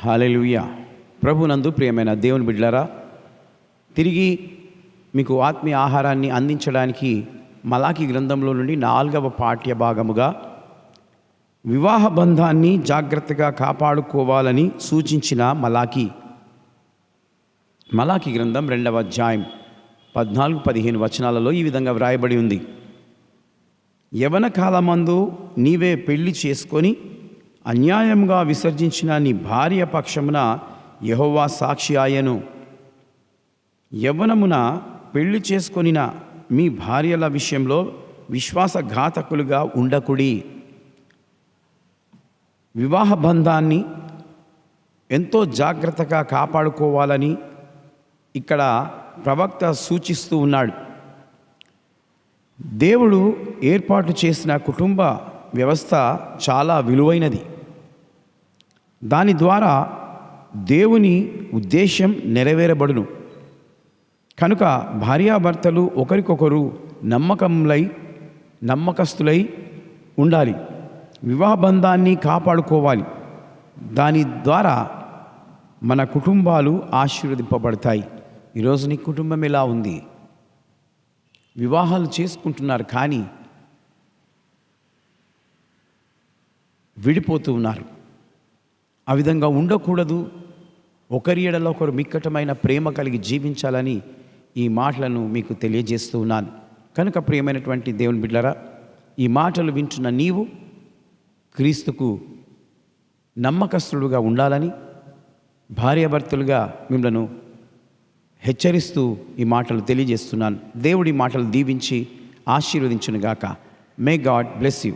హల్లెలూయా. ప్రభునందు ప్రియమైన దేవుని బిడ్డలారా, తిరిగి మీకు ఆత్మీయ ఆహారాన్ని అందించడానికి మలాకి గ్రంథంలో నుండి 4వ పాఠ్య భాగముగా వివాహ బంధాన్ని జాగ్రత్తగా కాపాడుకోవాలని సూచించిన మలాకి గ్రంథం 2వ అధ్యాయం 14-15 వచనాలలో ఈ విధంగా వ్రాయబడి ఉంది. యవన కాలమందు నీవే పెళ్లి చేసుకొని అన్యాయంగా విసర్జించిన నీ భార్య పక్షమున యెహోవా సాక్షి ఆయను. యవ్వనమున పెళ్లి చేసుకొనిన మీ భార్యల విషయంలో విశ్వాసఘాతకులుగా ఉండకుడి. వివాహ బంధాన్ని ఎంతో జాగ్రత్తగా కాపాడుకోవాలని ఇక్కడ ప్రవక్త సూచిస్తూ ఉన్నాడు. దేవుడు ఏర్పాటు చేసిన కుటుంబ వ్యవస్థ చాలా విలువైనది. దాని ద్వారా దేవుని ఉద్దేశం నెరవేరబడును. కనుక భార్యాభర్తలు ఒకరికొకరు నమ్మకస్తులై ఉండాలి. వివాహ బంధాన్ని కాపాడుకోవాలి. దాని ద్వారా మన కుటుంబాలు ఆశీర్వదింపబడతాయి. ఈరోజు నీ కుటుంబం ఎలా ఉంది? వివాహాలు చేసుకుంటున్నారు కానీ విడిపోతూ ఉన్నారు. ఆ విధంగా ఉండకూడదు. ఒకరి ఎడల ఒకరు మిక్కటమైన ప్రేమ కలిగి జీవించాలని ఈ మాటలను మీకు తెలియజేస్తూ ఉన్నాను. కనుక ప్రియమైనటువంటి దేవుని బిడ్డలారా, ఈ మాటలు వింటున్న నీవు క్రీస్తుకు నమ్మకస్తులుగా ఉండాలని భార్యాభర్తలుగా మిమ్మల్ని హెచ్చరిస్తూ ఈ మాటలు తెలియజేస్తున్నాను. దేవుడి మాటలు దీవించి ఆశీర్వదించునుగాక. May God bless you.